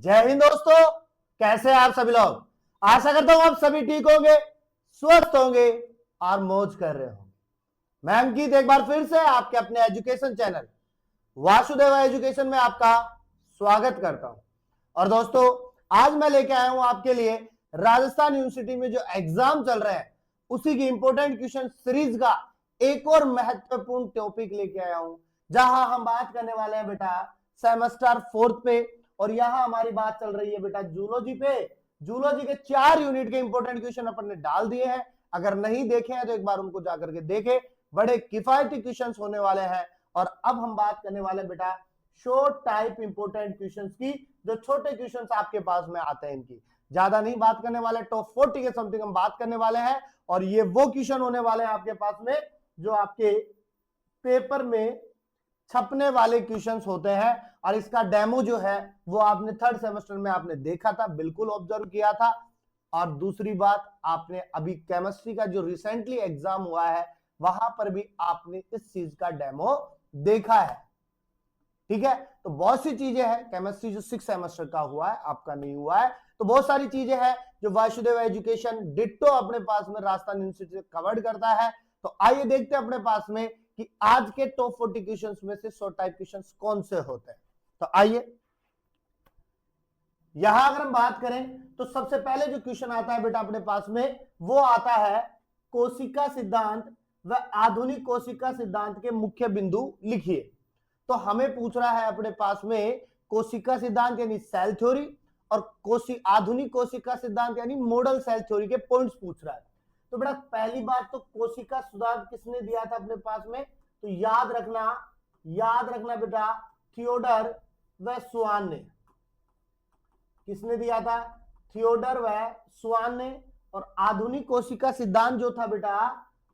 जय हिंद दोस्तों, कैसे हैं आप सभी लोग। आशा करता हूं आप सभी ठीक होंगे, स्वस्थ होंगे और मौज कर रहे होंगे। मैं अंकित एक बार फिर से आपके अपने एजुकेशन चैनल वासुदेव एजुकेशन में आपका स्वागत करता हूं। और दोस्तों, आज मैं लेके आया हूं आपके लिए राजस्थान यूनिवर्सिटी में जो एग्जाम चल रहे हैं उसी की इंपॉर्टेंट क्वेश्चन सीरीज का एक और महत्वपूर्ण टॉपिक लेके आया हूं, जहां हम बात करने वाले हैं बेटा सेमेस्टर 4 पे। और यहां हमारी बात चल रही है बेटा जूलॉजी पे। जूलॉजी के 4 यूनिट के इंपॉर्टेंट क्वेश्चन अपन ने डाल दिए हैं। अगर नहीं देखे हैं तो एक बार उनको जाकर के देखें, बड़े किफायती क्वेश्चंस होने वाले हैं। और अब हम बात करने वाले बेटा शॉर्ट टाइप इंपॉर्टेंट क्वेश्चंस की, जो छोटे क्वेश्चंस आपके पास में आते हैं इनकी। ज्यादा नहीं बात करने वाले, टॉप 40 के समथिंग हम बात करने वाले हैं। और ये वो क्वेश्चन होने वाले हैं आपके पास में जो आपके पेपर में छपने वाले क्वेश्चंस होते हैं। और इसका डेमो जो है वो आपने 3rd सेमेस्टर में आपने देखा था, बिल्कुल ऑब्जर्व किया था। और दूसरी बात, आपने अभी केमिस्ट्री का जो रिसेंटली एग्जाम हुआ है वहां पर भी आपने इस चीज का डेमो देखा है। ठीक है, तो बहुत सी चीजें हैं। केमिस्ट्री जो 6 सेमेस्टर का हुआ है, आपका नहीं हुआ है, तो बहुत सारी चीजें हैं जो वासुदेव एजुकेशन डिट्टो अपने पास में राजस्थान यूनिवर्सिटी से कवर करता है। तो आइए देखते हैं अपने पास में कि आज के टॉप 40 क्वेश्चंस में से शॉर्ट टाइप क्वेश्चंस कौन से होते हैं। तो आइए यहां अगर हम बात करें तो सबसे पहले जो क्वेश्चन आता है बेटा अपने पास में वो आता है कोशिका सिद्धांत व आधुनिक कोशिका सिद्धांत के मुख्य बिंदु लिखिए। तो हमें पूछ रहा है अपने पास में कोशिका सिद्धांत यानी सेल थ्योरी और आधुनिक कोशिका सिद्धांत यानी मॉडल सेल थ्योरी के पॉइंट्स पूछ रहा है। तो बेटा पहली बात तो कोशिका सिद्धांत किसने दिया था अपने पास में, तो याद रखना बेटा थियोडर व स्वान ने। किसने दिया था? थियोडर व स्वान ने। और आधुनिक कोशिका सिद्धांत जो था बेटा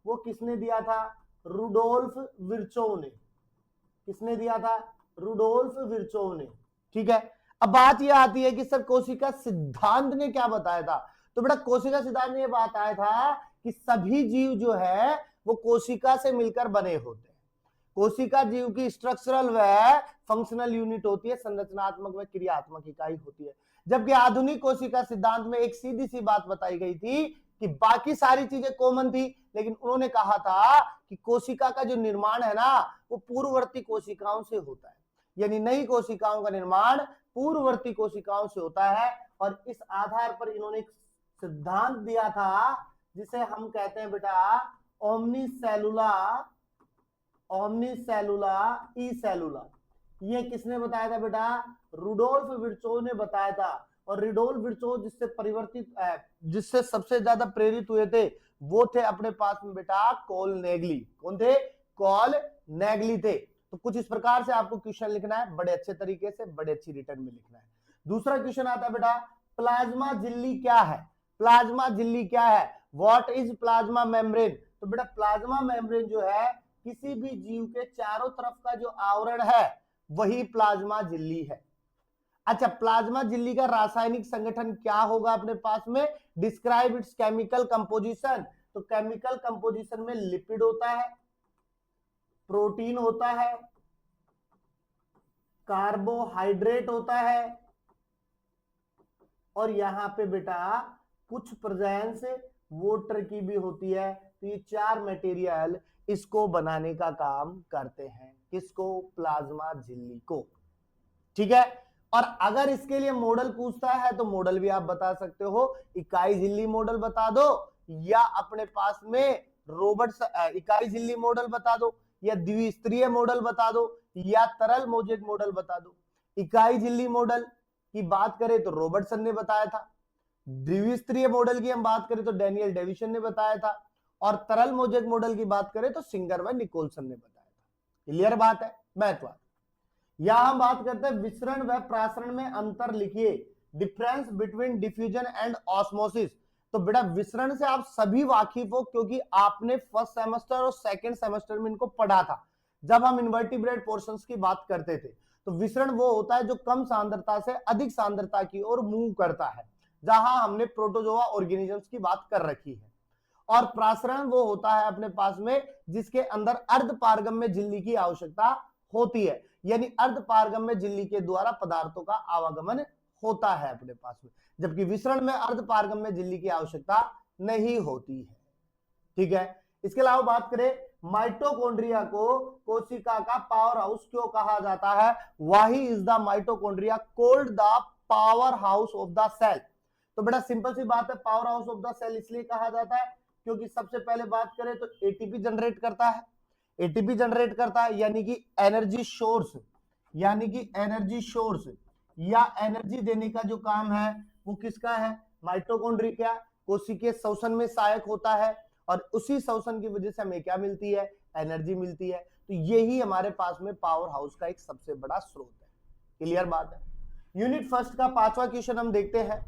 वो किसने दिया था? रुडोल्फ विर्चोव ने। किसने दिया था? रुडोल्फ विर्चोव ने। ठीक है, अब बात यह आती है कि सर कोशिका सिद्धांत ने क्या बताया था। तो बेटा कोशिका सिद्धांत ने यह बताया था कि सभी जीव जो है वो कोशिका से मिलकर बने होते हैं। कोशिका जीव की स्ट्रक्चरल व फंक्शनल यूनिट होती है, संरचनात्मक व क्रियात्मक इकाई होती है। जबकि आधुनिक कोशिका सिद्धांत में एक सीधी सी बात बताई गई थी कि बाकी सारी चीजें कॉमन थी, लेकिन उन्होंने कहा था कि कोशिका का जो निर्माण है ना वो पूर्ववर्ती कोशिकाओं से होता है, यानी नई कोशिकाओं का निर्माण पूर्ववर्ती कोशिकाओं से होता है। और इस आधार पर इन्होंने एक सिद्धांत दिया था जिसे हम कहते हैं बेटा ओमनीसेलुला ई सेलुला। ये किसने बताया था बेटा? रुडोल्फ विर्चोव ने बताया था। और रुडोल्फ विर्चोव जिससे सबसे ज्यादा प्रेरित हुए थे वो थे अपने पास में बेटा कॉल नेगली। कौन थे? कॉल नेगली थे। तो कुछ इस प्रकार से आपको क्वेश्चन लिखना है, बड़े अच्छे तरीके से, बड़े अच्छी रिटर्न में लिखना है। दूसरा क्वेश्चन आता है बेटा प्लाज्मा झिल्ली क्या है। प्लाज्मा झिल्ली क्या है? What is plasma membrane. तो बेटा प्लाज्मा मेम्ब्रेन जो है किसी भी जीव के चारों तरफ का जो आवरण है वही प्लाज्मा झिल्ली है। अच्छा, प्लाज्मा झिल्ली का रासायनिक संगठन क्या होगा अपने पास में? Describe it's chemical composition. तो केमिकल कंपोजिशन में लिपिड होता है, प्रोटीन होता है, कार्बोहाइड्रेट होता है और यहां पे बेटा कुछ प्रेजेंस वाटर की भी होती है। तो ये 4 मटेरियल इसको बनाने का काम करते हैं। किसको? प्लाज्मा झिल्ली को। ठीक है, और अगर इसके लिए मॉडल पूछता है तो मॉडल भी आप बता सकते हो, इकाई झिल्ली मॉडल बता दो या अपने पास में इकाई झिल्ली मॉडल बता दो या द्विस्तरीय मॉडल बता दो या तरल मोजेक मॉडल बता दो। इकाई झिल्ली मॉडल की बात करें तो रॉबर्टसन ने बताया था, द्विस्तरीय मॉडल की हम बात करें तो डैनियल डेविसन ने बताया था, और तरल मोजेक मॉडल की बात करें तो सिंगर व निकोलसन ने बताया था। क्लियर बात है? महत्व। यहां हम बात करते हैं विसरण व प्रासरण में अंतर लिखिए। Difference between diffusion and osmosis. तो बेटा विसरण से आप सभी वाकिफ हो क्योंकि आपने 1st सेमेस्टर और 2nd सेमेस्टर में इनको पढ़ा था जब हम इनवर्टिब्रेट पोर्शंस की बात करते थे। तो विसरण वो होता है जो कम सांद्रता से अधिक सांद्रता की ओर मूव करता है, जहां हमने प्रोटोजोआ ऑर्गेनिजम्स की बात कर रखी है। और प्रासरण वो होता है अपने पास में जिसके अंदर अर्धपारगम्य झिल्ली की आवश्यकता होती है, यानी अर्धपारगम्य झिल्ली के द्वारा पदार्थों का आवागमन होता है अपने पास में, जबकि विसरण में अर्धपारगम्य झिल्ली की आवश्यकता नहीं होती है। ठीक है, इसके अलावा बात करें माइटोकॉन्ड्रिया को कोशिका का पावर हाउस क्यों कहा जाता है? Why is the mitochondria called the power house of the cell? तो बड़ा सिंपल सी बात है, power house of the cell इसलिए कहा जाता है क्योंकि सबसे पहले बात करें तो एटीपी जनरेट करता है, एटीपी जनरेट करता है यानी कि एनर्जी सोर्स, यानी कि एनर्जी सोर्स या एनर्जी देने का जो काम है वो किसका है? माइटोकॉन्ड्रिया कोशिकीय श्वसन में सहायक होता है और उसी श्वसन की वजह से हमें क्या मिलती है? एनर्जी मिलती है। तो यही हमारे पास में पावर हाउस का एक सबसे बड़ा स्रोत है। क्लियर बात है। यूनिट फर्स्ट का 5वां क्वेश्चन हम देखते हैं,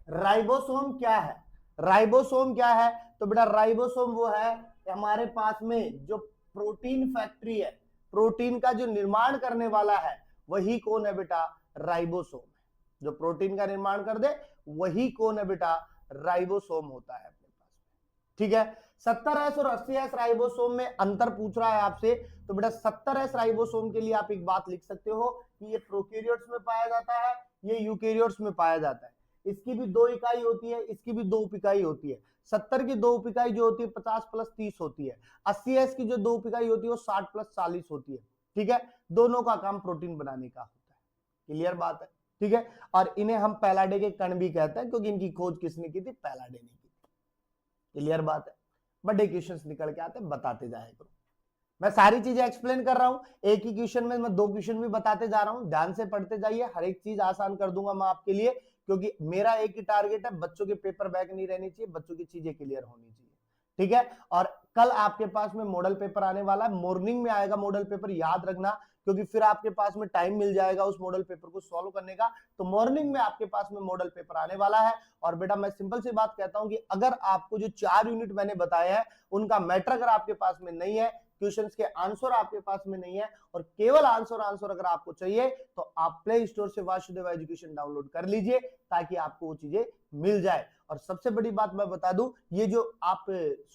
राइबोसोम क्या है? राइबोसोम क्या है? तो बेटा राइबोसोम वो है हमारे पास में जो प्रोटीन फैक्ट्री है, प्रोटीन का जो निर्माण करने वाला है वही कौन है बेटा? राइबोसोम है। जो प्रोटीन का निर्माण कर दे वही कौन है बेटा? राइबोसोम होता है अपने पास में। ठीक है, 70S और 80S राइबोसोम में अंतर पूछ रहा है आपसे, तो बेटा 70S राइबोसोम के लिए आप एक बात लिख सकते हो कि ये प्रोकैरियोट्स में पाया जाता है, ये यूकैरियोट्स में पाया जाता है। इसकी भी 2 इकाई होती है, इसकी भी 2 इकाई होती है। 70 की 2 इकाई जो होती है 50 + 30 होती है। 80S की जो 2 इकाई होती है वो 60 + 40 होती है। ठीक है, दोनों का काम प्रोटीन बनाने का होता है। क्लियर बात है। ठीक है, और इन्हें हम पैलाडे के कण भी कहते हैं क्योंकि इनकी खोज किसने की थी? पैलाडे ने की थी। क्लियर बात है। बड़े क्वेश्चंस निकल के आते हैं, बताते जाए करो। मैं सारी चीजें एक्सप्लेन कर रहा हूं, एक ही क्वेश्चन में मैं 2 क्वेश्चन भी बताते जा रहा हूं। ध्यान से पढ़ते जाइए, हर एक चीज आसान कर दूंगा मैं आपके लिए, क्योंकि मेरा एक ही टारगेट है, बच्चों के पेपर बैक नहीं रहनी चाहिए, बच्चों की चीजें क्लियर होनी चाहिए। ठीक है, और कल आपके पास में मॉडल पेपर आने वाला है, मॉर्निंग में आएगा मॉडल पेपर, याद रखना, क्योंकि फिर आपके पास में टाइम मिल जाएगा उस मॉडल पेपर को सॉल्व करने का। तो मॉर्निंग में आपके पास में मॉडल पेपर आने वाला है। और बेटा मैं सिंपल सी बात कहता हूं कि अगर आपको जो 4 यूनिट मैंने बताए हैं उनका मैटर अगर आपके पास में नहीं है, क्वेश्चंस के आंसर आपके पास में नहीं है और केवल आंसर अगर आपको चाहिए तो आप प्ले स्टोर से वासुदेव एजुकेशन डाउनलोड कर लीजिए ताकि आपको वो चीजें मिल जाए। और सबसे बड़ी बात मैं बता दूं, ये जो आप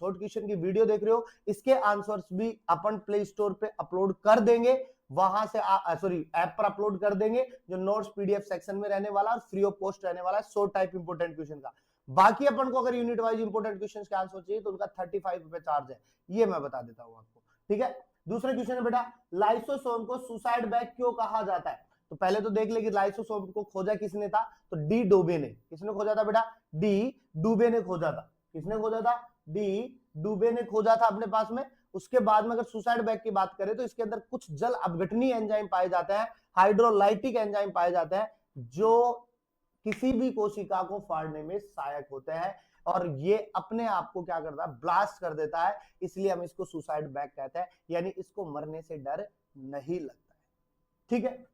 शॉर्ट क्वेश्चन की वीडियो देख रहे हो इसके आंसर्स भी अपन प्ले स्टोर पे अपलोड कर देंगे, वहां से ऐप पर अपलोड कर देंगे, जो नोट्स पीडीएफ सेक्शन में रहने वाला और फ्री ऑफ कॉस्ट रहने वाला है 100 टाइप इंपोर्टेंट क्वेश्चन का। बाकी अपन को अगर यूनिट वाइज इंपोर्टेंट क्वेश्चन के आंसर चाहिए तो उनका 35 रुपए चार्ज है, ये मैं बता देता हूं आपको। ठीक है, दूसरा क्वेश्चन है बेटा, लाइसोसोम को सुसाइड बैग क्यों कहा जाता है? तो पहले तो देख ले कि लाइसोसोम को खोजा किसने था? तो डी डूबे ने। किसने खोजा था बेटा? डी डूबे ने खोजा था। किसने खोजा था? डी डूबे ने खोजा था अपने पास में। उसके बाद में अगर सुसाइड बैग की बात करें तो इसके अंदर कुछ जल अपघटनीय एंजाइम पाए जाते हैं, हाइड्रोलाइटिक एंजाइम पाए जाते हैं, जो किसी भी कोशिका को फाड़ने में सहायक होते हैं और ये अपने आप को क्या करता है? ब्लास्ट कर देता है, इसलिए हम इसको सुसाइड बैग कहते हैं, यानी इसको मरने से डर नहीं लगता है। ठीक है,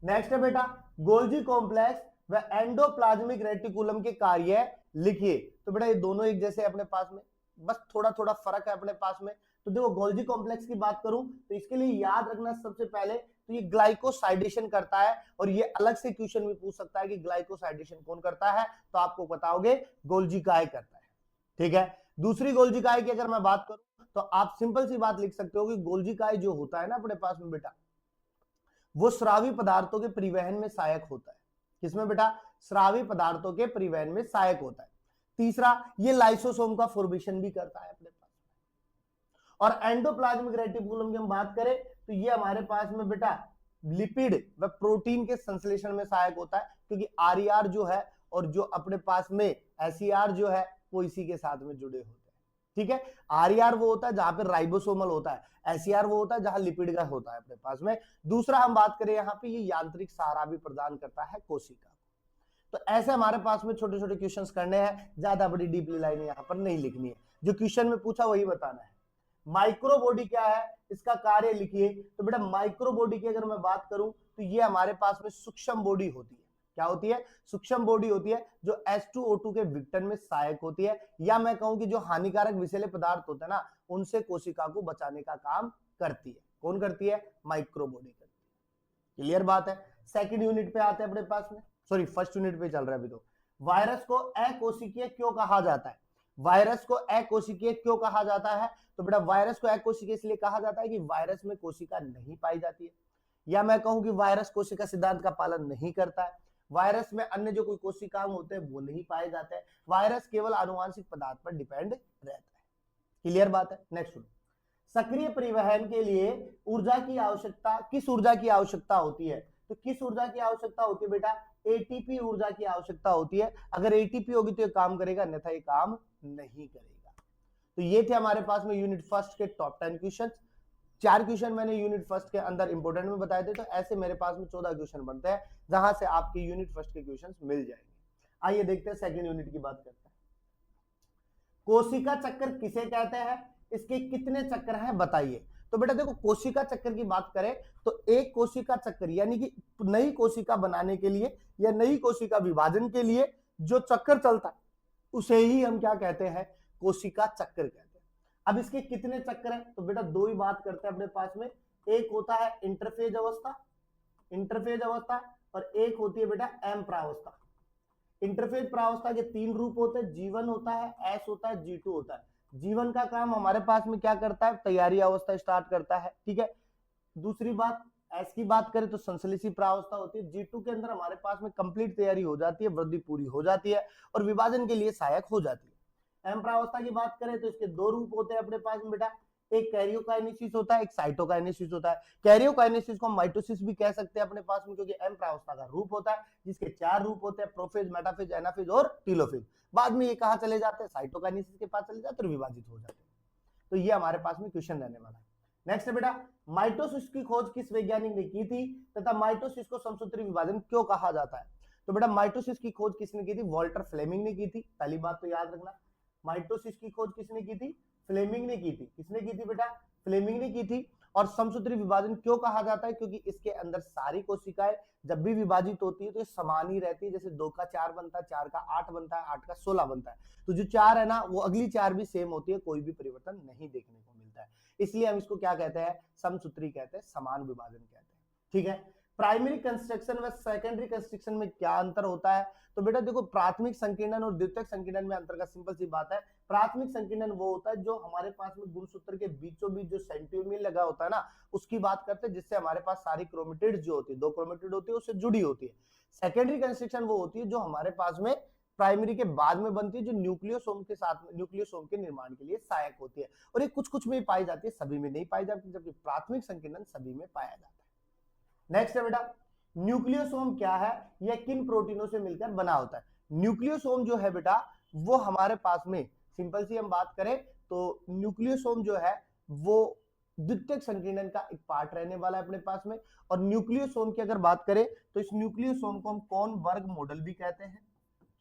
नेक्स्ट है बेटा, गोल्जी कॉम्प्लेक्स व एंडोप्लाज्मिक रेटिकुलम के कार्य लिखिए। तो बेटा ये दोनों एक जैसे अपने पास में, बस थोड़ा थोड़ा फर्क है अपने पास में। तो देखो गोल्जी कॉम्प्लेक्स की बात करूं तो इसके लिए याद रखना सबसे पहले तो ये ग्लाइकोसाइडेशन करता है और ये अलग से क्वेश्चन भी पूछ सकता है कि ग्लाइकोसाइडेशन कौन करता है, तो आपको बताओगे गोल्जी काय करता है। ठीक है, दूसरी गोल्जी काय की अगर मैं बात करूं तो आप सिंपल सी बात लिख सकते हो कि गोल्जी काय जो होता है ना अपने पास में बेटा, वो स्रावी पदार्थों के परिवहन में सहायक होता है। किसमें बेटा? स्रावी पदार्थों के परिवहन में सहायक होता है। तीसरा, ये लाइसोसोम का फॉर्मेशन भी करता है अपने पास में। और एंडोप्लाज्मिक रेटिकुलम की हम बात करें तो ये हमारे पास में बेटा लिपिड व प्रोटीन के संश्लेषण में सहायक होता है, क्योंकि आरईआर जो है और जो अपने पास में एसईआर जो है वो इसी के साथ में जुड़े होते हैं। ठीक है, आरईआर वो होता है जहां पे राइबोसोमल होता है, एसईआर वो होता है जहां लिपिड का होता है अपने पास में। दूसरा हम बात करें यहाँ पे, ये यांत्रिक सहारा भी प्रदान करता है कोशिका को। तो ऐसे हमारे पास में छोटे छोटे क्वेश्चंस करने हैं, ज्यादा बड़ी डीपली लाइन यहाँ पर नहीं लिखनी है, जो क्वेश्चन में पूछा वही बताना है। माइक्रो बॉडी क्या है, इसका कार्य लिखिए। तो बेटा माइक्रो बॉडी की अगर मैं बात करूं तो ये हमारे पास में सूक्ष्म बॉडी होती है। क्या होती है? सूक्ष्म बॉडी होती है जो H2O2 के विघटन में सहायक होती है, या मैं कहूं कि जो हानिकारक विषैले पदार्थ होते हैं ना उनसे कोशिका को बचाने का काम करती है। कौन करती है? माइक्रो बॉडी करती है। क्लियर बात है। सेकंड यूनिट पे आते हैं अपने पास में, सॉरी फर्स्ट यूनिट पे चल रहा है अभी। तो वायरस को अकोशिकीय क्यों कहा जाता है? वायरस को अकोशिकीय क्यों कहा जाता है? तो बेटा वायरस को अकोशिकीय इसलिए कहा जाता है कि वायरस में कोशिका नहीं पाई जाती है, या मैं कहूं कि वायरस कोशिका सिद्धांत का पालन नहीं करता है, वायरस में अन्य जो कोई कोशिकांग होते हैं वो नहीं पाए जाते हैं, वायरस केवल आनुवांशिक पदार्थ पर डिपेंड रहता है। क्लियर बात है। नेक्स्ट, सक्रिय परिवहन के लिए ऊर्जा की आवश्यकता, किस ऊर्जा की आवश्यकता होती है? तो किस ऊर्जा की आवश्यकता होती है बेटा? एटीपी ऊर्जा की आवश्यकता होती है। अगर एटीपी होगी तो ये काम करेगा, अन्यथा ये काम नहीं करेगा। तो ये थे हमारे पास में यूनिट फर्स्ट के टॉप 10 क्वेश्चन। 4 क्वेश्चन मैंने यूनिट फर्स्ट के अंदर इंपोर्टेंट में बताए थे, तो ऐसे मेरे पास में 14 क्वेश्चन बनते हैं जहां से आपके यूनिट फर्स्ट के क्वेश्चन मिल जाएंगे। आइए देखते हैं सेकंड यूनिट की बात करते हैं। कोशिका चक्र किसे कहते हैं? इसके कितने चक्र हैं बताइए। तो बेटा देखो, कोशिका चक्र की बात करें तो एक कोशिका चक्र यानी कि नई कोशिका बनाने के लिए या नई कोशिका विभाजन के लिए जो चक्र चलता है उसे ही हम क्या कहते हैं? कोशिका चक्र कहते हैं। अब इसके कितने चक्र हैं? तो बेटा दो ही बात करते हैं अपने पास में, एक होता है इंटरफेज अवस्था, इंटरफेज अवस्था, और एक होती है बेटा एम प्रावस्था। इंटरफेज प्रावस्था के 3 रूप होते हैं, G1 होता है, S होता है, G2 होता है। G1 का काम हमारे पास में क्या करता है? तैयारी अवस्था स्टार्ट करता है, ठीक है। दूसरी बात, S की बात करें तो संश्लेषी प्रावस्था होती है। G2 के अंदर हमारे पास में कंप्लीट तैयारी हो जाती है, वृद्धि पूरी हो जाती है और विभाजन के लिए सहायक हो जाती है। एम प्रावस्था की बात करें तो इसके 2 रूप होते हैं अपने पास में बेटा, एक कैरियोकाइनेसिस होता है, एक साइटोकाइनेसिस होता है। कैरियोकाइनेसिस को हम माइटोसिस भी कह सकते हैं अपने पास में, क्योंकि एम प्रावस्था का रूप होता है जिसके 4 रूप होते हैं, प्रोफेज, मेटाफेज, एनाफेज और टीलोफेज। बाद में ये कहां चले जाते हैं? साइटोकाइनेसिस के पास चले जाते हैं और विभाजित हो जाते हैं। तो ये हमारे पास में क्वेश्चन रहने वाला है। नेक्स्ट है बेटा, माइटोसिस की खोज किस वैज्ञानिक ने की थी तथा माइटोसिस को समसूत्री विभाजन क्यों कहा जाता है? तो बेटा माइटोसिस की खोज किसने की थी? वॉल्टर फ्लेमिंग ने की थी। पहली बात तो याद रखना, माइटोसिस की खोज किसने की थी? फ्लेमिंग ने की थी। किसने की थी बेटा? फ्लेमिंग ने की थी। और समसूत्री विभाजन क्यों कहा जाता है? क्योंकि इसके अंदर सारी कोशिकाएं जब भी विभाजित होती है तो ये समान ही रहती है। जैसे 2 का 4 बनता है, 4 का 8 बनता है, 8 का 16 बनता है, तो जो 4 है ना वो अगली 4 भी सेम होती है, कोई भी परिवर्तन नहीं देखने को मिलता है। इसलिए हम इसको क्या कहते हैं? समसूत्री कहते हैं, समान विभाजन कहते हैं, ठीक है। प्राइमरी कंस्ट्रक्शन व सेकेंडरी कंस्ट्रक्शन में क्या अंतर होता है? तो बेटा देखो, प्राथमिक संकीर्णन और द्वितीयक संकीर्णन में अंतर का सिंपल सी बात है। प्राथमिक संकीर्णन वो होता है जो हमारे पास में गुणसूत्र के बीचों बीच जो सेंट्रियोल लगा होता है ना, उसकी बात करते हैं, जिससे हमारे पास सारी क्रोमेटिड्स जो होती है, 2 क्रोमेटिड होती है, उससे जुड़ी होती है। सेकेंडरी कंस्ट्रक्शन वो होती है जो हमारे पास में प्राइमरी के बाद में बनती है, जो न्यूक्लियोसोम के साथ, न्यूक्लियोसोम के निर्माण के लिए सहायक होती है। और ये कुछ कुछ में पाई जाती है, सभी में नहीं पाई जाती, जबकि प्राथमिक संकीर्णन सभी में पाया जाता है। नेक्स्ट है बेटा, न्यूक्लियोसोम क्या है? यह किन प्रोटीनों से मिलकर बना होता है? न्यूक्लियोसोम जो है बेटा वो हमारे पास में सिंपल सी हम बात करें तो न्यूक्लियोसोम जो है वो द्वितीयक संकीर्णन का एक पार्ट रहने वाला है अपने पास में। और न्यूक्लियोसोम की अगर बात करें तो इस न्यूक्लियोसोम को हम कौन वर्ग मॉडल भी कहते हैं।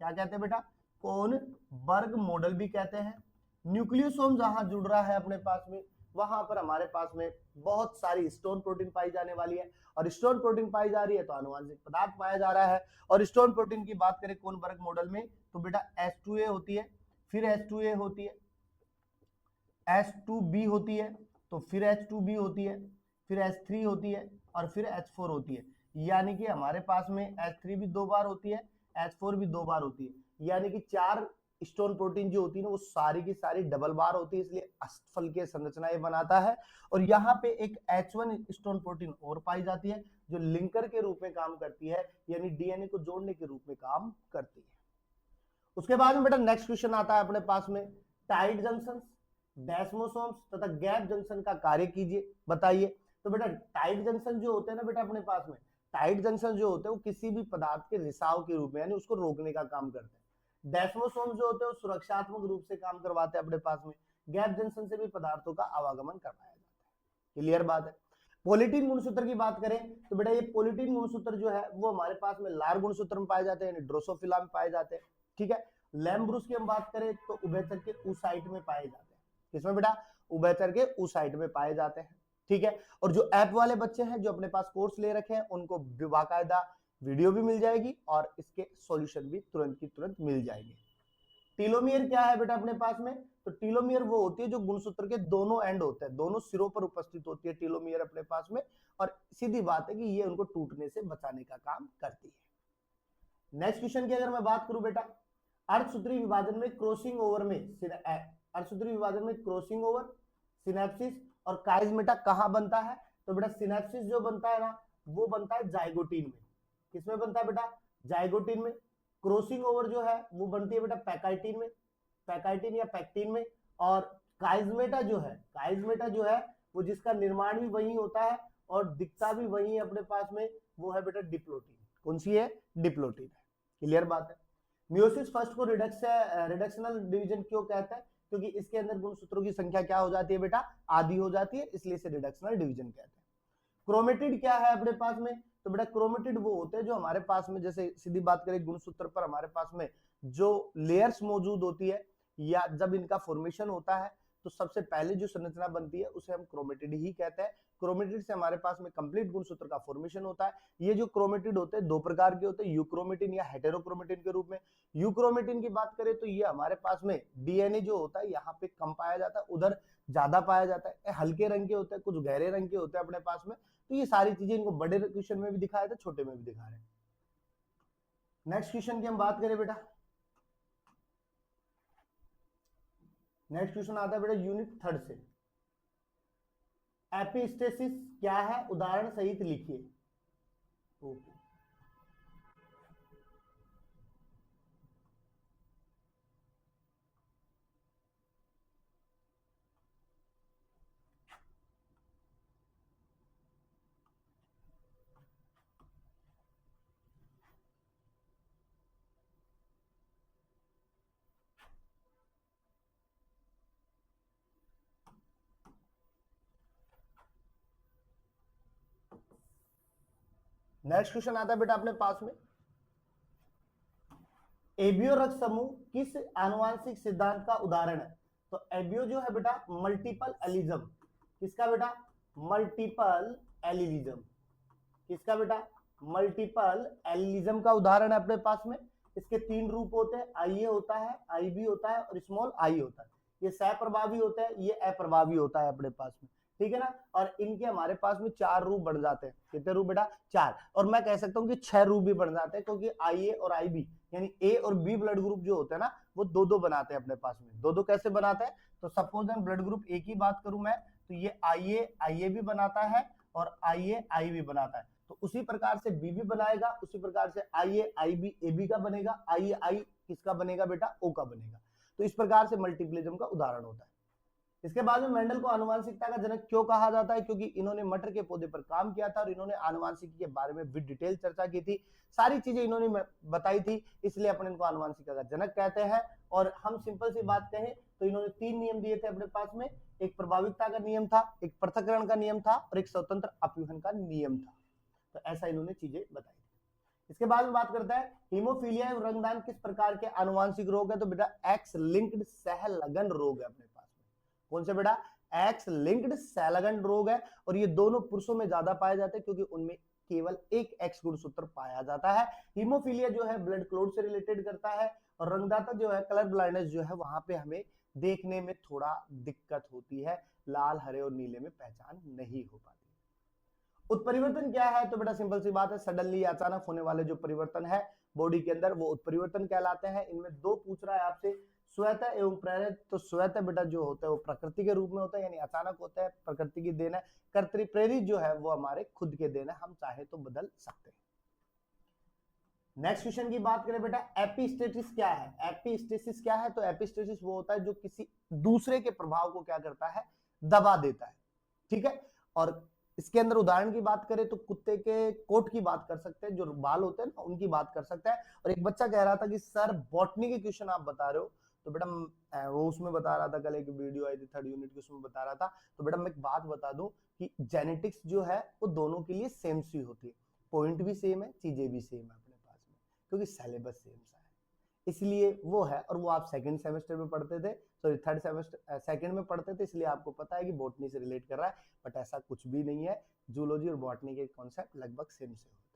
क्या कहते हैं बेटा? कौन वर्ग मॉडल भी कहते हैं। न्यूक्लियोसोम जहां जुड़ रहा है अपने पास में, वहां पर हमारे पास में बहुत सारी स्टोन प्रोटीन पाई जाने वाली है, और स्टोन प्रोटीन पाई जा रही है तो आनुवंशिक पदार्थ पाया जा रहा है। और स्टोन प्रोटीन की बात करें कौन वर्ग मॉडल में, तो बेटा H2A होती है, फिर H2A होती है, H2B होती है, तो फिर H2B होती है, फिर H3 होती है और फिर H4 होती है। यानी कि हमारे पास में H3 भी 2 बार होती है, H4 भी 2 बार होती है। यानी कि 4 स्टोन प्रोटीन जो होती है ना वो सारी की सारी डबल बार होती है, इसलिए अष्टफलकीय संरचना ये बनाता है। और यहाँ पे एक H1 स्टोन प्रोटीन और पाई जाती है जो लिंकर के रूप में काम करती है, यानी डीएनए को जोड़ने के रूप में काम करती है। उसके बाद में बेटा नेक्स्ट क्वेश्चन आता है अपने पास में, टाइट जंक्शन, डेस्मोसोम्स तथा गैप जंक्शन का कार्य कीजिए, बताइए। तो बेटा टाइट जंक्शन जो होते हैं ना बेटा अपने पास में, टाइट जंक्शन जो होते हैं वो किसी भी पदार्थ के रिसाव के रूप में यानी उसको रोकने का काम करते हैं। डेस्मोसोम जो होते हैं वो सुरक्षात्मक रूप से काम करवाते हैं अपने पास में। गैप जंक्शन से भी पदार्थों का आवागमन करवाया जाता है। क्लियर बात है। पोलिटीन गुणसूत्र की बात करें तो बेटा ये पोलिटीन गुणसूत्र जो है वो हमारे पास में लार गुणसूत्र में पाए जाते हैं, यानी ड्रोसोफिला में पाए जाते हैं, ठीक है। लैम्ब्रुस की हम बात करें तो उभयचर के ऊसाइट में पाए जाते हैं। किसमें बेटा? उभयचर के ऊसाइट में पाए जाते हैं, ठीक है। और जो ऐप वाले बच्चे हैं जो अपने पास कोर्स ले रखे हैं उनको बाकायदा वीडियो भी मिल जाएगी और इसके सॉल्यूशन भी तुरंत की तुरंत मिल जाएंगे। टीलोमियर क्या है बेटा अपने पास में? तो टीलोमियर वो होती है जो गुणसूत्र के दोनों एंड होते हैं, दोनों सिरों पर उपस्थित होती है टीलोमियर अपने पास में, और सीधी बात है कि ये उनको टूटने से बचाने का काम करती है। नेक्स्ट क्वेश्चन की अगर मैं बात करूं बेटा, अर्धसूत्री विभाजन में क्रॉसिंग ओवर में, अर्धसूत्री विभाजन में क्रॉसिंग ओवर, सिनेप्सिस और काइजमेटा कहां बनता है? तो बेटा सिनेप्सिस जो बनता है ना वो बनता है जाइगोटीन में। किसमें बनता है बेटा? जाइगोटीन में। क्रॉसिंग ओवर जो है वो बनती है बेटा पैकाइटिन में, पैकाइटिन या पैक्टिन में। और काइजमेटा जो है, काइजमेटा जो है वो जिसका निर्माण भी वही होता है और दिखता भी वही है अपने पास में, वो है बेटा डिप्लोटीन। कौन सी है? डिप्लोटीन है। क्लियर बात है। मियोसिस फर्स्ट को रिडक्शनल डिवीजन क्यों कहता है? क्योंकि इसके अंदर गुणसूत्रों की संख्या क्या हो जाती है बेटा? आधी हो जाती है, इसलिए इसे रिडक्शनल डिवीजन कहते हैं। क्रोमेटिड क्या है अपने पास में? तो बेटा क्रोमेटिड वो होते हैं जो हमारे पास में, जैसे सीधी बात करें गुणसूत्र पर, हमारे पास में जो लेयर्स मौजूद होती है या जब इनका फॉर्मेशन होता है तो सबसे पहले जो संरचना बनती है उसे हम क्रोमेटिड ही कहते हैं। क्रोमेटिड से हमारे पास में कंप्लीट गुणसूत्र का फॉर्मेशन होता है। ये जो क्रोमेटिड होते हैं दो प्रकार के होते हैं, यूक्रोमेटिन या हेटेरोक्रोमेटिन के रूप में। यूक्रोमेटिन की बात करें तो ये हमारे पास में डीएनए जो होता है यहाँ पे कम पाया जाता है, उधर ज्यादा पाया जाता है। हल्के रंग के होते हैं, कुछ गहरे रंग के होते हैं अपने पास में। तो ये सारी चीजें इनको बड़े क्वेश्चन में भी दिखाया था, छोटे में भी दिखा रहे हैं। नेक्स्ट क्वेश्चन की हम बात करें बेटा, नेक्स्ट क्वेश्चन आता है बेटा यूनिट 3 से। एपिस्टेसिस क्या है? उदाहरण सहित लिखिए। ओके। नेक्स्ट क्वेश्चन आता है बेटा अपने पास में, एबियो रक्त समूह किस आनुवांशिक सिद्धांत का उदाहरण है? तो एबियो जो है बेटा मल्टीपल एलिज्म। किसका बेटा? Multiple allelism. किसका बेटा? मल्टीपल एलिज्म का उदाहरण है अपने पास में। इसके तीन रूप होते हैं, आईए होता है, आईबी होता है और स्मॉल आई होता है। ये सहप्रभावी होता है, ये अप्रभावी होता है अपने पास में, ठीक है ना। और इनके हमारे पास में चार रूप बन जाते हैं। कितने रूप बेटा? चार। और मैं कह सकता हूं कि 6 रूप भी बन जाते हैं, क्योंकि आईए और आईबी यानी ए और बी ब्लड ग्रुप जो होते हैं ना, वो दो दो बनाते हैं अपने पास में। दो दो कैसे बनाते हैं? तो सपोज ब्लड ग्रुप ए की बात करूं मैं, तो ये आईए भी बनाता है और आई भी बनाता है। तो उसी प्रकार से बी भी बनाएगा, उसी प्रकार से आई बी का बनेगा, आई किसका बनेगा बेटा? ओ का बनेगा। तो इस प्रकार से मल्टीप्लिज्म का उदाहरण होता है। इसके बाद में मेंडल को आनुवांशिकता का जनक क्यों कहा जाता है? क्योंकि इन्होंने मटर के पौधे पर काम किया था और इन्होंने आनुवांशिकी के बारे में विद डिटेल चर्चा की थी, सारी चीजें इन्होंने बताई थी, इसलिए अपन इनको आनुवांशिकता का जनक कहते हैं। और हम सिंपल सी बात कहें तो इन्होंने 3 नियम दिए थे अपने पास में। एक प्रभाविकता का नियम था, एक पृथक्करण का नियम था और एक स्वतंत्र अपव्यूहन का नियम था। तो ऐसा इन्होंने चीजें बताई। इसके बाद में बात करता है हीमोफीलिया एवं रक्तदान किस प्रकार के आनुवांशिक रोग है? तो बेटा एक्स लिंक्ड सहलगन रोग है अपने पास में। कौन से बेटा? एक्स लिंक्ड सहलगन रोग है। और ये दोनों पुरुषों में ज्यादा पाए जाते हैं, क्योंकि उनमें केवल एक एक्स गुणसूत्र पाया जाता है। हीमोफीलिया जो है ब्लड क्लॉट से रिलेटेड करता है, और रंगदाता जो है कलर ब्लाइंडनेस जो है वहां पे हमें देखने में थोड़ा दिक्कत होती है, लाल हरे और नीले में पहचान नहीं हो पाती। उत्परिवर्तन क्या है? तो बेटा सिंपल सी बात है, सडनली अचानक होने वाले जो परिवर्तन है बॉडी के अंदर वो उत्परिवर्तन कहलाते हैं। इनमें दो पूछ रहा है आपसे, स्वतः एवं प्रेरित। तो स्वतः बेटा जो होता है वो प्रकृति के रूप में होता है, यानी अचानक होता है, प्रकृति की देन है। कर्तृ प्रेरित जो है वो हमारे खुद के देन है, हम चाहे तो बदल सकते हैं। नेक्स्ट क्वेश्चन की बात करें बेटा, एपिस्टेसिस क्या है? एपिस्टेसिस क्या है? तो एपिस्टेसिस वो होता है जो किसी दूसरे के प्रभाव को क्या करता है? दबा देता है, ठीक है। और इसके अंदर उदाहरण की बात करें तो कुत्ते के कोट की बात कर सकते हैं, जो बाल होते हैं ना उनकी बात कर सकते हैं। और एक बच्चा कह रहा था कि सर बॉटनी के क्वेश्चन आप बता रहे हो, तो बेटा वो उसमें बता रहा था, कल एक वीडियो आई थी 3rd यूनिट की, उसमें बता रहा था। तो बेटा मैं एक बात बता दूं कि जेनेटिक्स जो है वो दोनों के लिए सेम सी होती है, पॉइंट भी सेम है, चीजें भी सेम है अपने पास में, क्योंकि सिलेबस सेम सा है, इसलिए वो है। और वो आप सेकंड सेमेस्टर में पढ़ते थे, सॉरी 3rd सेमेस्टर सेकंड में पढ़ते थे, इसलिए आपको पता है कि बॉटनी से रिलेट कर रहा है। बट ऐसा कुछ भी नहीं है, जूलॉजी और बॉटनी के कॉन्सेप्ट लगभग सेम से होते हैं,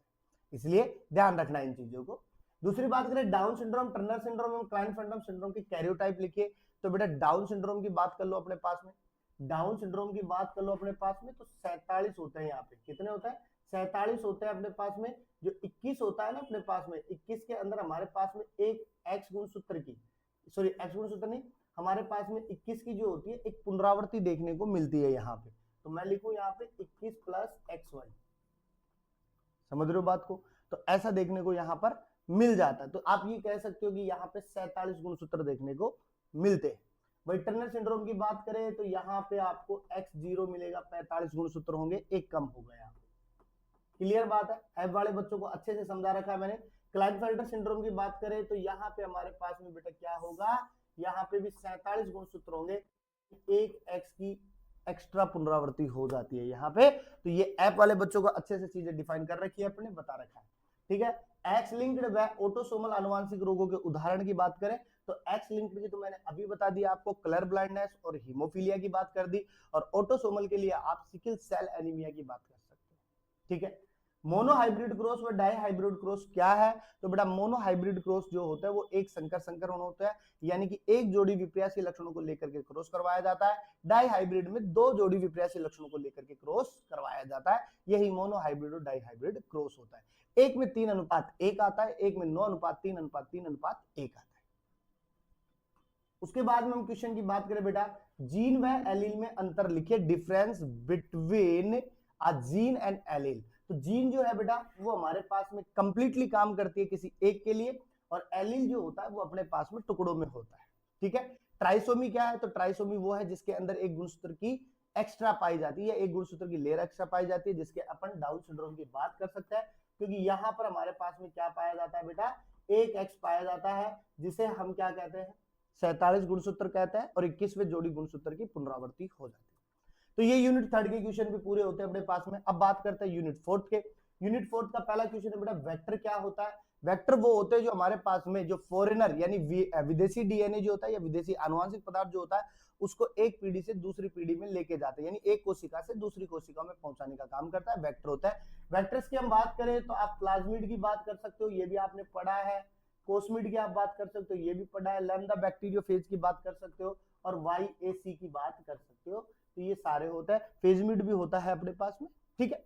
इसलिए ध्यान रखना इन चीजों को। दूसरी बात करें डाउन सिंड्रोम, टर्नर सिंड्रोम और क्लाइनफेल्टर सिंड्रोम की कैरियोटाइप लिखिए। तो बेटा डाउन सिंड्रोम की बात कर लो अपने पास में, डाउन सिंड्रोम की बात कर लो अपने पास में, तो 47 होते हैं यहाँ पे। कितने होते हैं? 47 होते हैं अपने पास में। जो 21 होता है ना अपने पास में, 21 के अंदर हमारे पास में एक एक्स गुणसूत्र की, सॉरी एक्स गुणसूत्र नहीं, हमारे पास में 21 की जो होती है एक पुनरावृत्ति देखने को मिलती है यहाँ पे। तो मैं लिखूं यहाँ पे 21 प्लस एक्स वाई, समझ रहे हो बात को? तो ऐसा देखने को यहाँ पर मिल जाता है। तो आप ये कह सकते हो कि यहाँ पे 47 गुणसूत्र देखने को मिलते हैं। वही टर्नर सिंड्रोम की बात करें तो यहाँ पे आपको x0 मिलेगा, 45 गुणसूत्र होंगे, एक कम हो गया। क्लियर बात है? एफ वाले बच्चों को अच्छे से समझा रखा है मैंने। क्लाइनफेल्टर सिंड्रोम की बात करें तो यहाँ पे हमारे पास में बेटा क्या होगा, यहाँ पे भी 47 गुणसूत्र होंगे, एक एक्स की एक्स्ट्रा पुनरावृत्ति हो जाती है यहाँ पे। तो ये एप वाले बच्चों को अच्छे से चीजें डिफाइन कर रखी है अपने, बता रखा है। ठीक है, एक्स लिंक्ड व ऑटोसोमल आनुवांशिक रोगों के उदाहरण की बात करें तो एक्स लिंक्ड की तो मैंने अभी बता दिया आपको, कलर ब्लाइंडनेस और हीमोफीलिया की बात कर दी, और ऑटोसोमल के लिए आप सिकल सेल एनीमिया की बात कर सकते हो। ठीक है, मोनोहाइब्रिड क्रॉस व डाईहाइब्रिड क्रॉस क्या है? तो बेटा मोनोहाइब्रिड क्रॉस जो होता है वो एक संकरण होता है, यानी कि एक जोड़ी विपर्यासी लक्षणों को लेकर के क्रॉस करवाया जाता है। डाईहाइब्रिड में दो जोड़ी विपर्यासी लक्षणों को लेकर के क्रॉस करवाया जाता है, यही मोनोहाइब्रिड और डाईहाइब्रिड क्रॉस होता है। एक में 3:1 आता है, एक में 9:3:3:1 आता है। उसके बाद में हम क्वेश्चन की बात करें बेटा, जीन व एलील में अंतर लिखिए, difference between a gene and allele. तो जीन जो है बेटा वो हमारे पास में कंप्लीटली काम करती है किसी एक के लिए, और एलील जो होता है वो अपने पास में टुकड़ों में होता है। ठीक है, ट्राइसोमी क्या है? तो ट्राइसोमी वो है जिसके अंदर एक गुणसूत्र की एक्स्ट्रा पाई जाती है, एक गुणसूत्र की लेयर एक्स्ट्रा पाई जाती है, जिसके अपन डाउन सिंड्रोम की बात कर सकते हैं। क्योंकि यहां पर हमारे पास में क्या पाया जाता है बेटा, एक एक्स पाया जाता है, जिसे हम क्या कहते हैं, 47 गुणसूत्र कहते हैं, और 21वें जोड़ी गुणसूत्र की पुनरावृत्ति हो जाती है। तो ये यूनिट 3 के क्वेश्चन भी पूरे होते हैं अपने पास में। अब बात करते हैं यूनिट 4 के। यूनिट 4 का पहला क्वेश्चन है बेटा, वेक्टर क्या होता है? वेक्टर वो होते हैं जो हमारे पास में जो फॉरेनर यानी विदेशी डीएनए जो होता है या विदेशी आनुवांशिक पदार्थ जो होता है उसको एक पीढ़ी से दूसरी पीढ़ी में लेके जाते हैं, यानी एक कोशिका से दूसरी कोशिका में पहुंचाने का काम करता है, वेक्टर होता है। वेक्टर्स की हम बात करें तो आप प्लाज्मिड की बात कर सकते हो, ये भी आपने पढ़ा है। कोस्मिड की आप बात कर सकते हो, ये भी पढ़ा है। लैम्डा बैक्टीरियोफेज की बात कर सकते हो, और वाईएसी की बात कर सकते हो। तो ये सारे होता है। फेजमिड भी होता है अपने पास में। ठीक है,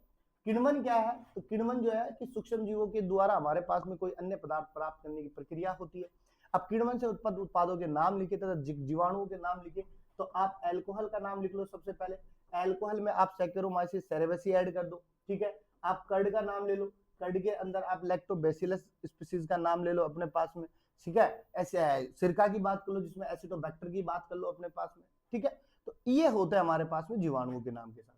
किण्वन क्या है? तो किण्वन जो है कि सूक्ष्म जीवों के द्वारा हमारे पास में कोई अन्य पदार्थ प्राप्त करने की प्रक्रिया होती है। अब किण्वन से उत्पन्न उत्पादों के नाम लिखे तथा जीवाणुओं के नाम लिखे, तो आप एल्कोहल का नाम लिख लो सबसे पहले। एल्कोहल में आप सैकेरोमाइसिस सेरेवेसी ऐड कर दो। ठीक है, आप कर्ड का नाम ले लो, कर्ड के अंदर आप लैक्टोबैसिलस स्पीसीज का नाम ले लो अपने पास में। ठीक है, ऐसे सिरका की बात कर लो जिसमें एसिडोबैक्टर की बात कर लो अपने पास में। ठीक है, तो ये होते हैं हमारे पास में जीवाणुओं के नाम के साथ।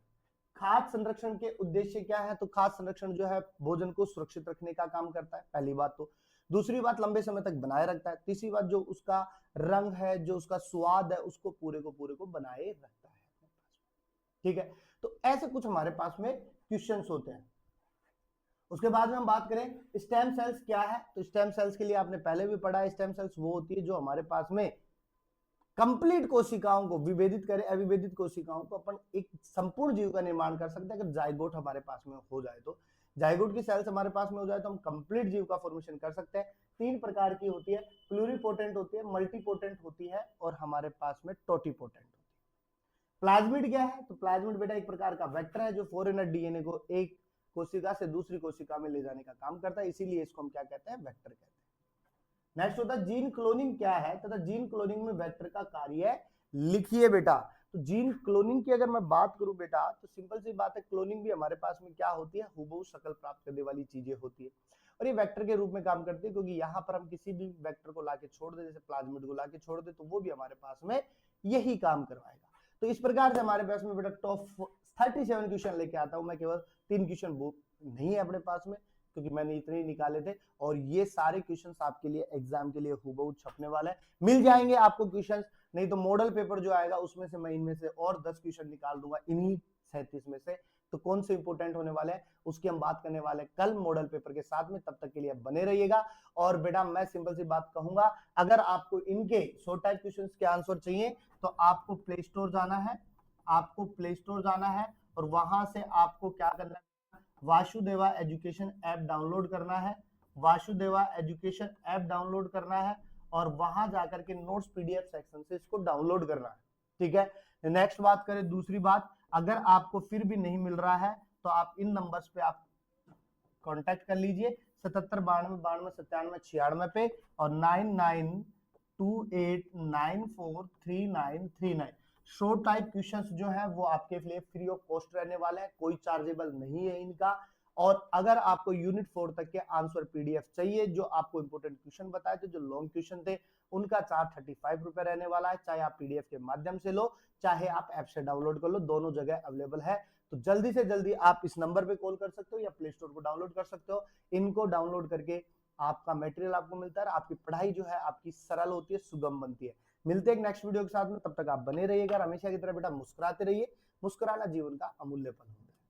खाद्य संरक्षण के उद्देश्य क्या है? तो खाद्य संरक्षण जो है भोजन को सुरक्षित रखने का काम करता है, पहली बात तो। दूसरी बात, लंबे समय तक बनाए रखता है। तीसरी बात, जो उसका रंग है, जो उसका स्वाद है, उसको पूरे को बनाए रखता है। ठीक है, तो ऐसे कुछ हमारे पास में क्वेश्चंस होते हैं। उसके बाद में हम बात करें स्टेम सेल्स क्या है? तो स्टेम सेल्स के लिए आपने पहले भी पढ़ा है, स्टेम सेल्स वो होती है जो हमारे पास में कंप्लीट कोशिकाओं को विभेदित करे, अविभेदित कोशिकाओं को अपन एक संपूर्ण जीव का निर्माण कर सकते हैं। अगर जाइगोट हमारे पास में हो जाए तो, जाइगोट की सेल्स हमारे पास में हो जाए तो हम कंप्लीट जीव का फॉर्मेशन कर सकते हैं। 3 प्रकार की होती है, प्लूरीपोटेंट होती है, मल्टीपोटेंट होती है, और हमारे पास में टोटीपोटेंट होती है। प्लाज्मिड क्या है? तो प्लाज्मिड बेटा एक प्रकार का वेक्टर है जो फॉरेनर डीएनए को एक कोशिका से दूसरी कोशिका में ले जाने का काम करता है, इसीलिए इसको हम क्या कहते हैं, वेक्टर कहते हैं। नेक्स्ट होता है जीन क्लोनिंग क्या है? तथा जीन क्लोनिंग में वेक्टर का कार्य लिखिए बेटा। तो जीन क्लोनिंग की अगर मैं बात करूं बेटा, तो सिंपल सी बात है, क्लोनिंग भी हमारे पास में क्या होती है, हुबहू शक्ल प्राप्त करने वाली चीजें होती है, और ये वेक्टर के रूप में काम करती है। क्योंकि यहाँ पर हम किसी भी वेक्टर को लाके छोड़ दे, जैसे प्लाज्मिड को लाके छोड़ दे, तो वो भी हमारे पास में यही काम करवाएगा। तो इस प्रकार से हमारे पास में बेटा टॉप 37 क्वेश्चन लेके आता हूं मैं, केवल 3 क्वेश्चन नहीं है अपने पास में, क्योंकि मैंने इतने ही निकाले थे, और ये सारे क्वेश्चंस आपके लिए एग्जाम के लिए हुबहू छपने वाले हैं। मिल जाएंगे आपको क्वेश्चंस, नहीं तो मॉडल पेपर जो आएगा उसमें से मैं इनमें से और 10 क्वेश्चन निकाल दूंगा इन्हीं 37 में से। तो कौन से इंपोर्टेंट होने वाले हैं उसकी हम बात करने वाले कल मॉडल पेपर के साथ में। तब तक के लिए बने रहिएगा। और बेटा मैं सिंपल सी बात कहूंगा, अगर आपको इनके शॉर्ट टाइप क्वेश्चन के आंसर चाहिए तो आपको प्ले स्टोर जाना है, और वहां से आपको क्या करना है, वासुदेवा एजुकेशन ऐप डाउनलोड करना है, और वहां जाकर के नोट्स पीडीएफ सेक्शन से इसको डाउनलोड करना है। ठीक है, नेक्स्ट बात करें, दूसरी बात, अगर आपको फिर भी नहीं मिल रहा है तो आप इन नंबर्स पे आप कांटेक्ट कर लीजिए, 7792929796 पे, और 9928943939। शॉर्ट टाइप क्वेश्चंस जो है वो आपके लिए फ्री ऑफ कॉस्ट रहने वाले हैं, कोई चार्जेबल नहीं है इनका। और अगर आपको यूनिट 4 तक के आंसर पीडीएफ चाहिए, जो आपको इंपोर्टेंट क्वेश्चन बताए थे, जो लॉन्ग क्वेश्चन थे, उनका चार्ज 35 रुपए रहने वाला है। चाहे आप पीडीएफ के माध्यम से लो, चाहे आप ऐप से डाउनलोड कर लो, दोनों जगह अवेलेबल है। तो जल्दी से जल्दी आप इस नंबर पे कॉल कर सकते हो या प्ले स्टोर को डाउनलोड कर सकते हो। इनको डाउनलोड करके आपका मटेरियल आपको मिलता है, आपकी पढ़ाई जो है आपकी सरल होती है, सुगम बनती है। मिलते हैं एक नेक्स्ट वीडियो के साथ में, तब तक आप बने रहिएगा। हमेशा की तरह बेटा मुस्कुराते रहिए, मुस्कुराना जीवन का अमूल्य पल है।